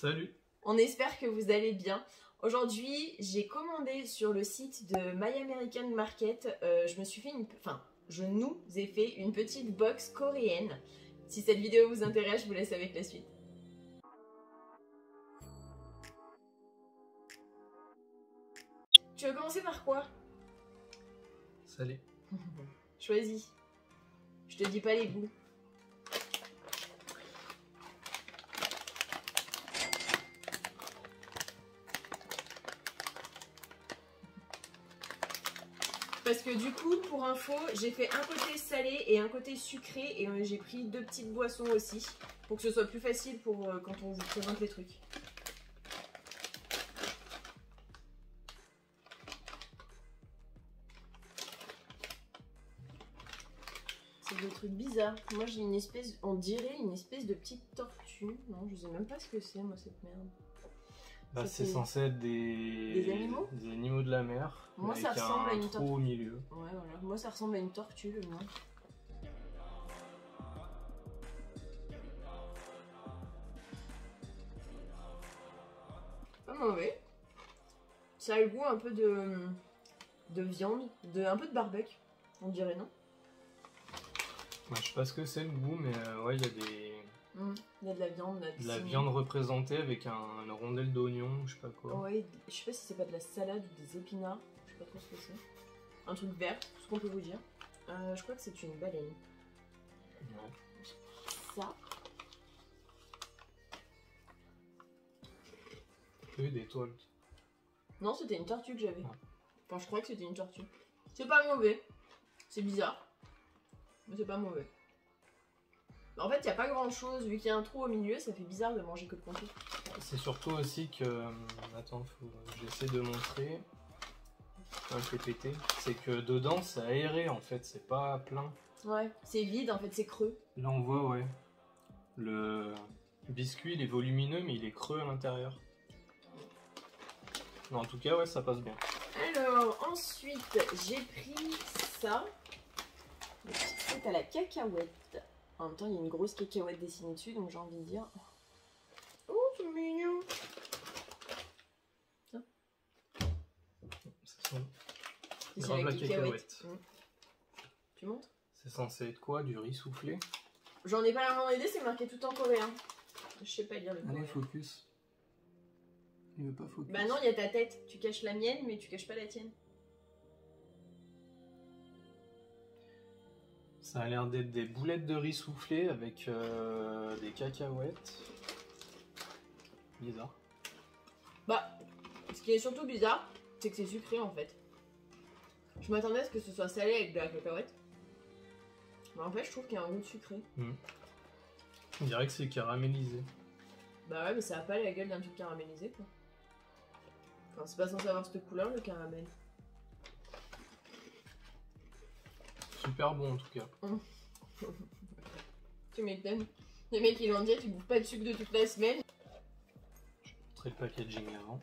Salut. On espère que vous allez bien. Aujourd'hui, j'ai commandé sur le site de My American Market. Je nous ai fait une petite box coréenne. Si cette vidéo vous intéresse, je vous laisse avec la suite. Tu veux commencer par quoi? Salut. Choisis. Je te dis pas les goûts. Parce que du coup, pour info, j'ai fait un côté salé et un côté sucré et j'ai pris 2 petites boissons aussi pour que ce soit plus facile pour quand on vous présente les trucs. C'est des trucs bizarres. Moi j'ai une espèce, on dirait une espèce de petite tortue. Non, je sais même pas ce que c'est moi cette merde. Bah, c'est censé être des animaux. Des animaux de la mer. Moi avec ça ressemble à une tortue. au milieu. Ouais, voilà. Moi ça ressemble à une tortue le mien. Pas mauvais. Ça a le goût un peu de viande, un peu de barbecue, on dirait, non? Bah, je sais pas ce que c'est le goût, mais ouais, il y a des... Il y a de la viande là. De la viande représentée avec une rondelle d'oignon, je sais pas quoi. Ouais, je sais pas si c'est pas de la salade ou des épinards, je sais pas trop ce que c'est. Un truc vert, tout ce qu'on peut vous dire. Je crois que c'est une baleine. Ouais. Ça. Oui, des toiles. Non, c'était une tortue que j'avais. Ouais. Enfin, je crois que c'était une tortue. C'est pas mauvais. C'est bizarre. Mais c'est pas mauvais. En fait, il n'y a pas grand chose. Vu qu'il y a un trou au milieu, ça fait bizarre de manger que de comté. C'est surtout aussi que... Attends, j'essaie de montrer. Un PPT. C'est que dedans, c'est aéré en fait, c'est pas plein. Ouais, c'est vide en fait, c'est creux. Là, on voit, ouais. Le biscuit, il est volumineux, mais il est creux à l'intérieur. En tout cas, ouais, ça passe bien. Alors, ensuite, j'ai pris ça. C'est à la cacahuète. En même temps, il y a une grosse cacahuète dessinée dessus, donc j'ai envie de dire... Oh, c'est mignon. Ça C'est grave la la cacahuète. Tu montres? C'est censé être quoi? Du riz soufflé? J'en ai pas la moindre idée, c'est marqué tout en coréen. Je sais pas lire le coréen. Allez, focus. Il veut pas focus. Bah non, il y a ta tête. Tu caches la mienne, mais tu caches pas la tienne. Ça a l'air d'être des boulettes de riz soufflé avec des cacahuètes. Bizarre. Bah, ce qui est surtout bizarre, c'est que c'est sucré en fait. Je m'attendais à ce que ce soit salé avec de la cacahuète. Mais en fait, je trouve qu'il y a un goût de sucré. On dirait que c'est caramélisé. Bah ouais, mais ça a pas la gueule d'un truc caramélisé quoi. Enfin, c'est pas censé avoir cette couleur le caramel. Super bon en tout cas. Tu m'étonnes. Les mecs ils l'ont dit, tu bouffes pas de sucre de toute la semaine. Je vais montrer le packaging avant.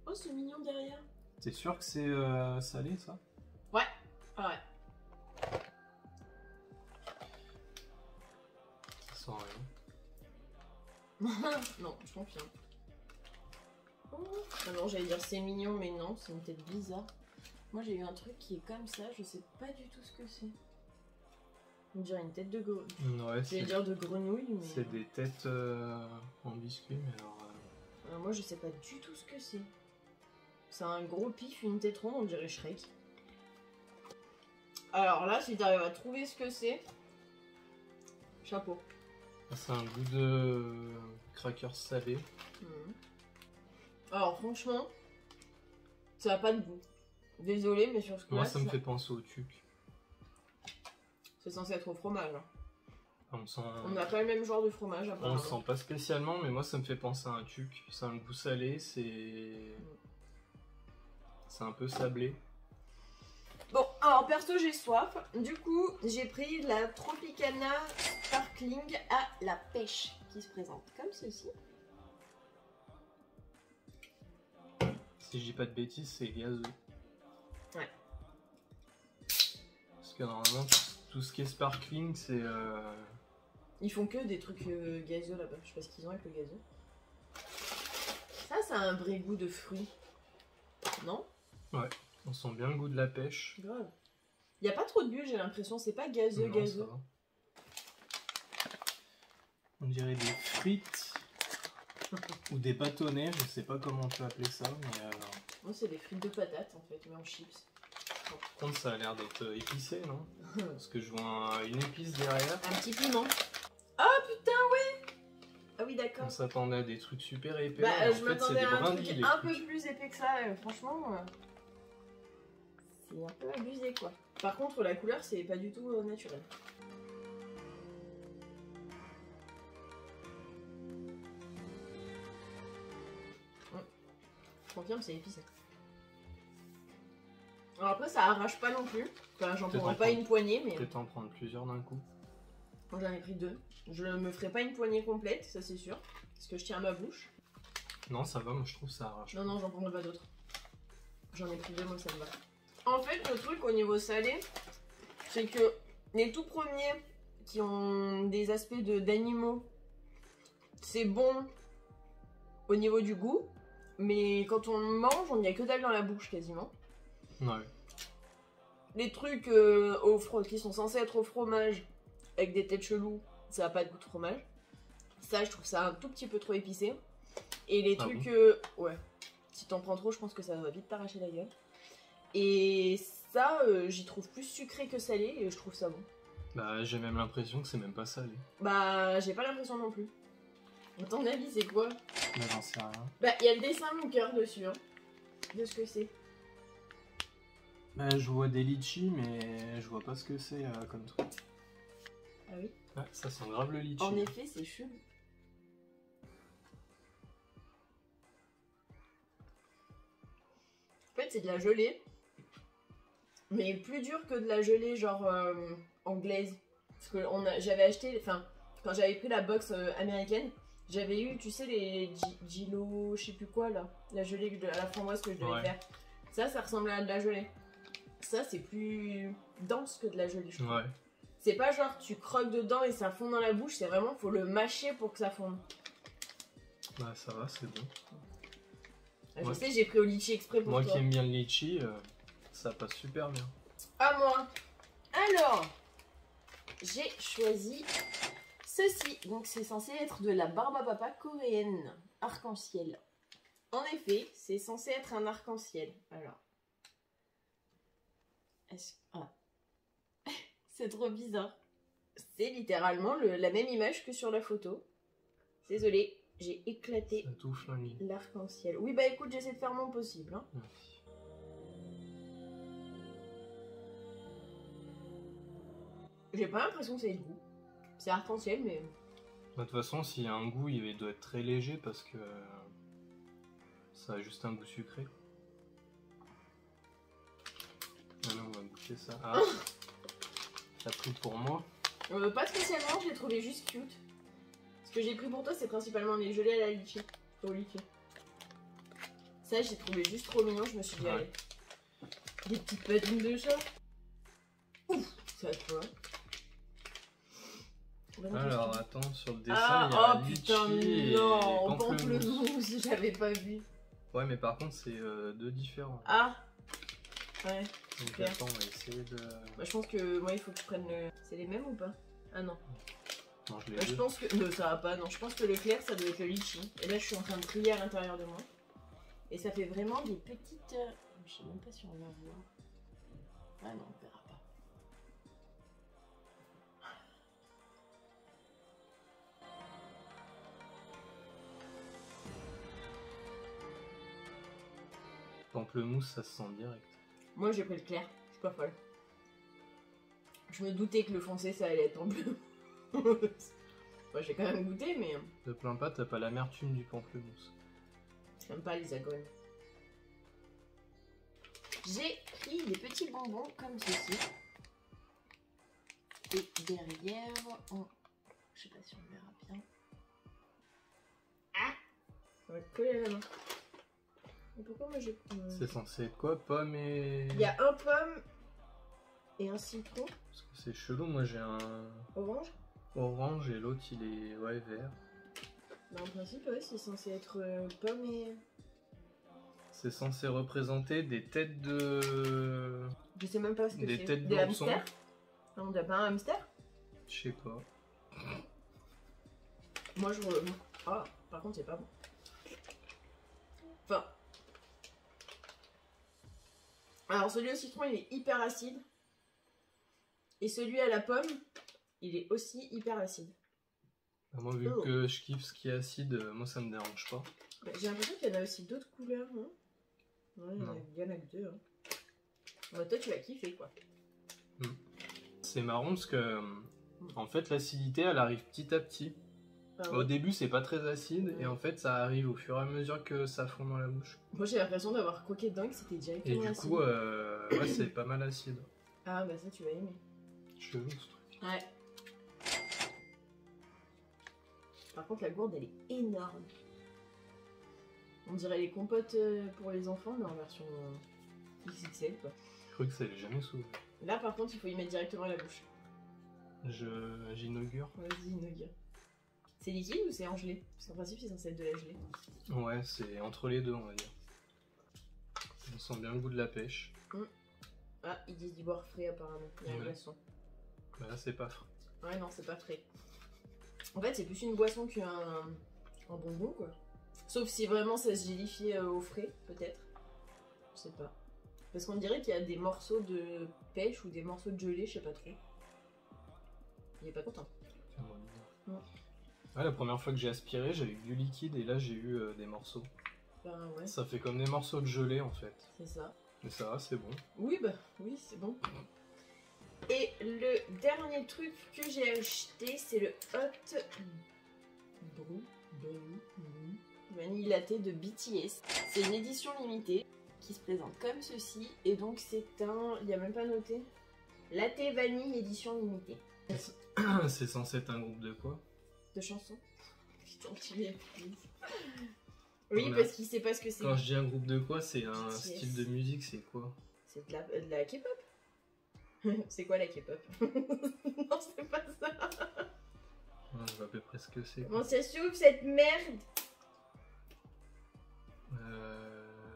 Oh, c'est mignon derrière. T'es sûr que c'est salé ça? Ouais. Ah ouais. Ça sent rien. Non, je confirme. Oh. Non, j'allais dire c'est mignon, mais non, c'est une tête bizarre. Moi j'ai eu un truc qui est comme ça, je sais pas du tout ce que c'est. On dirait une tête de grenouille. Ouais, j'allais dire de grenouille, mais... C'est des têtes en biscuit, mais alors... Alors moi je sais pas du tout ce que c'est. C'est un gros pif, une tête ronde, on dirait Shrek. Alors là, si t'arrives à trouver ce que c'est, chapeau. C'est un goût de crackers salé. Alors franchement, ça a pas de goût. Désolé, mais sur ce coup-là, moi ça me fait penser au tuc. C'est censé être au fromage. Hein. On n'a pas le même genre de fromage. On le sent pas spécialement, mais moi ça me fait penser à un tuc. C'est un goût salé, c'est un peu sablé. Bon, alors perso j'ai soif. Du coup, j'ai pris la Tropicana Sparkling à la pêche qui se présente comme ceci. Si je dis pas de bêtises, c'est gazeux. Ouais. Parce que normalement, tout ce qui est sparkling, c'est Ils font que des trucs gazeux là-bas. Je sais pas ce qu'ils ont avec le gazeux. Ça a un vrai goût de fruits. Non? Ouais, on sent bien le goût de la pêche. Grave. Y a pas trop de bulles, j'ai l'impression. C'est pas gazeux, Non, gazeux. ça va. On dirait des frites ou des bâtonnets, je sais pas comment on peut appeler ça, mais Moi, c'est des frites de patates en fait, mais en chips. par contre ça a l'air d'être épicé, non? Parce que je vois une épice derrière. Un petit piment. Ah putain, ouais! Ah oui, d'accord. On s'attendait à des trucs super épais. Bah, mais en je fait, m'attendais à un brindilles, truc les un trucs. peu plus épais que ça, franchement. C'est un peu abusé quoi. Par contre, la couleur, c'est pas du tout naturel. Je confirme, c'est épicé. Alors après, ça arrache pas non plus. Enfin, j'en Peut-être prendrai en pas prendre- une poignée, mais Peut-être en prendre plusieurs d'un coup. moi j'en ai pris 2. Je me ferai pas une poignée complète, ça c'est sûr. Parce que je tiens à ma bouche. Non, ça va, moi je trouve ça arrache. Non, non, j'en prendrai pas d'autres. J'en ai pris 2, moi ça me va. En fait, le truc au niveau salé, c'est que les tout premiers qui ont des aspects d'animaux, c'est bon au niveau du goût. Mais quand on mange, on n'y a que dalle dans la bouche quasiment. Ouais. Les trucs qui sont censés être au fromage, avec des têtes cheloues, ça n'a pas de goût de fromage. Ça, je trouve ça un tout petit peu trop épicé. Et les Ah trucs... bon ouais. Si t'en prends trop, je pense que ça va vite t'arracher la gueule. Et ça, j'y trouve plus sucré que salé, et je trouve ça bon. Bah, j'ai même l'impression que c'est même pas salé. Bah, j'ai pas l'impression non plus. À ton avis, c'est quoi? Mais j'en sais rien. Bah, il y a le dessin mon cœur dessus, hein, de ce que c'est. Bah, je vois des litchis, mais je vois pas ce que c'est comme truc. Ah oui? Ouais, ça sent grave le litchi. En effet, c'est chelou. En fait, c'est de la gelée, mais plus dur que de la gelée genre anglaise. Parce que j'avais acheté, enfin, quand j'avais pris la box américaine, j'avais eu, tu sais, les Gilo, je sais plus quoi là, la gelée à la framboise que je devais Ouais. faire. Ça ressemble à de la gelée. Ça, c'est plus dense que de la gelée, je trouve. Ouais. C'est pas genre tu croques dedans et ça fond dans la bouche, c'est vraiment, faut le mâcher pour que ça fonde. Bah, ça va, c'est bon. Je Ouais. sais, j'ai pris au litchi exprès pour Moi toi. qui aime bien le litchi, ça passe super bien. À moi. Alors, j'ai choisi ceci. Donc, c'est censé être de la barbe à papa coréenne. Arc-en-ciel. En effet, c'est censé être un arc-en-ciel. Alors. Ah. C'est trop bizarre. C'est littéralement la même image que sur la photo. Désolée, j'ai éclaté Ça tout flingue. l'arc-en-ciel. Oui, bah écoute, j'essaie de faire mon possible. Hein. Merci. J'ai pas l'impression que c'est le goût. C'est arc-en-ciel, mais... De toute façon, s'il y a un goût, il doit être très léger parce que ça a juste un goût sucré. Maintenant, on va goûter ça. Ah, t'as pris pour moi. Pas spécialement, je l'ai trouvé juste cute. Ce que j'ai pris pour toi, c'est principalement les gelées à la litchi. Au litchi. Ça, j'ai trouvé juste trop mignon, je me suis dit, Ouais. allez. Des petites patines de chat. Ouf, ça te voit. Alors, attends, sur le dessin, Ah, il y a oh putain, litchi et non, pamplemousse. pamplemousse, j'avais pas vu. Ouais, mais par contre, c'est deux différents. Ah, ouais. Donc, super. attends, on va essayer de. Bah, je pense que moi, il faut que je prenne le. C'est les mêmes ou pas? Ah non. Non, je Bah, l'ai je vu. pense que. Non, ça va pas, non. Je pense que le clair, ça doit être le litchi. Et là, je suis en train de trier à l'intérieur de moi. Et ça fait vraiment des petites. Je sais même pas si on va voir. Ah non, on verra pas. Pamplemousse, ça se sent direct. Moi, j'ai pris le clair. Je suis pas folle. Je me doutais que le foncé, ça allait être en bleu. Bah, j'ai quand même goûté, mais Te plains pas, t'as pas l'amertume du pamplemousse. j'aime pas les agones. J'ai pris des petits bonbons comme ceci. Et derrière, je sais pas si on verra bien. Ah, ça va te coller à la main. Mais pourquoi moi j'ai... C'est censé être quoi? Pomme et. Il y a un pomme et un citron Parce que c'est chelou, moi j'ai un. orange. orange et l'autre il est vert. Bah, en principe, ouais, c'est censé être pomme et... C'est censé représenter des têtes de... Je sais même pas ce que c'est. Des têtes Des d'ourson. hamsters? Non, on dirait pas un hamster? Je sais pas. Moi, je... Ah, par contre, c'est pas bon. Enfin... Alors, celui au citron, il est hyper acide. Et celui à la pomme, il est aussi hyper acide. Bah, moi, vu que je kiffe ce qui est acide, moi ça me dérange pas. Bah, j'ai l'impression qu'il y en a aussi d'autres couleurs, non? Ouais, Non. il y en a que deux. Hein. Bah, toi, tu vas kiffer, quoi. C'est marrant parce que, en fait, l'acidité, elle arrive petit à petit. Ah Au ouais. début, c'est pas très acide, Ouais. et en fait, ça arrive au fur et à mesure que ça fond dans la bouche. Moi, j'ai l'impression d'avoir croqué dedans et que c'était Et directement du acide. coup, ouais, c'est pas mal acide. Ah, bah ça, tu vas aimer. Chelou ce truc. Ouais. Par contre, la gourde, elle est énorme. On dirait les compotes pour les enfants, mais en version XXL, quoi. Je crois que ça l'est jamais sous. Là, par contre, il faut y mettre directement à la bouche. J'inaugure. Vas-y, inaugure. C'est liquide ou c'est en gelée? Parce qu'en principe, c'est censé être de la gelée. Ouais, c'est entre les deux, on va dire. On sent bien le goût de la pêche. Ah, ils disent du boire frais, apparemment. Il y a une Ouais. boisson. Bah là, c'est pas frais. Ouais, non, c'est pas frais. En fait, c'est plus une boisson qu'un bonbon, quoi. Sauf si vraiment ça se gélifie au frais, peut-être. Je sais pas. Parce qu'on dirait qu'il y a des morceaux de pêche ou des morceaux de gelée, je sais pas trop. Il est pas content. C'est moins bizarre. Ouais. Ouais, la première fois que j'ai aspiré, j'avais eu du liquide et là j'ai eu des morceaux. Ben ouais, Ça fait comme des morceaux de gelée en fait. c'est ça. Mais ça va, c'est bon. Oui, bah oui, c'est bon. Et le dernier truc que j'ai acheté, c'est le Hot Brew Vanille Latte de BTS. C'est une édition limitée qui se présente comme ceci. Et donc c'est un... Il n'y a même pas noté. Latte Vanille édition limitée. C'est censé être un groupe de quoi? De chansons. Putain, tu m'y please. Oui, Voilà. parce qu'il sait pas ce que c'est. Quand je dis un groupe de quoi, c'est un BTS. style de musique, c'est quoi? C'est de la K-pop. C'est quoi la K-pop? Non, c'est pas ça. Ouais, je vois à peu près ce que c'est. Comment ça s'ouvre cette merde?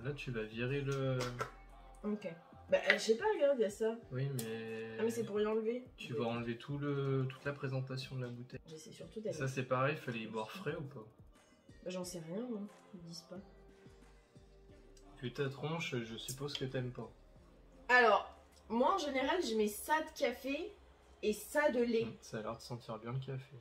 Là, tu vas virer le... Ok. Bah, je sais pas, regarde, il y a ça. Oui, mais... Ah, mais c'est pour y enlever. Tu vas enlever toute la présentation de la bouteille. J'essaie surtout Et d'aller. ça, c'est pareil, il fallait y boire frais ou pas? Bah, j'en sais rien, moi. Ils disent pas. Vu ta tronche, je suppose que t'aimes pas. Alors, moi en général, je mets ça de café et ça de lait. Ça a l'air de sentir bien le café.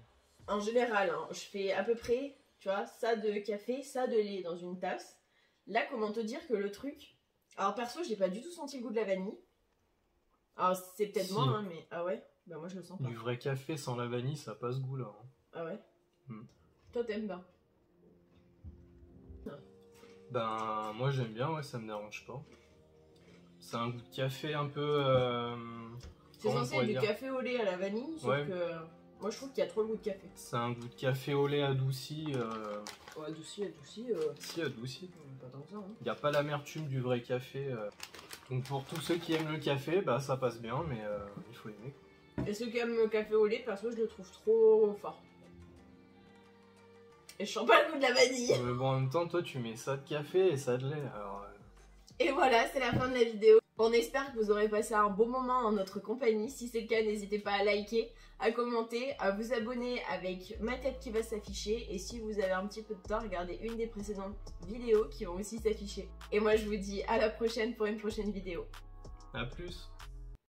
En général, hein, je fais à peu près, tu vois, ça de café, ça de lait dans une tasse. Là, comment te dire que le truc... Alors perso, j'ai pas du tout senti le goût de la vanille. Alors c'est peut-être Si. moi, hein, mais... Ah ouais? Bah moi je le sens pas. Du vrai café sans la vanille, ça passe goût là. Ah ouais? Hmm. Toi t'aimes pas? Ben, moi j'aime bien, ouais, ça me dérange pas. C'est un goût de café un peu... C'est comment on censé pourrait être du dire café au lait à la vanille, sauf Ouais. que... Moi je trouve qu'il y a trop le goût de café. C'est un goût de café au lait adouci. Oh, adouci, Si, adouci. pas tant que ça, hein. Il n'y a pas l'amertume du vrai café. Donc pour tous ceux qui aiment le café, bah ça passe bien, mais il faut aimer. Et ceux qui aiment le café au lait, perso, je le trouve trop fort. Et je sens pas le goût de la vanille. Mais bon, en même temps, toi tu mets ça de café et ça de lait. Alors, Et voilà, c'est la fin de la vidéo. On espère que vous aurez passé un bon moment en notre compagnie. Si c'est le cas, n'hésitez pas à liker, à commenter, à vous abonner avec ma tête qui va s'afficher. Et si vous avez un petit peu de temps, regardez une des précédentes vidéos qui vont aussi s'afficher. Et moi, je vous dis à la prochaine pour une prochaine vidéo. à plus.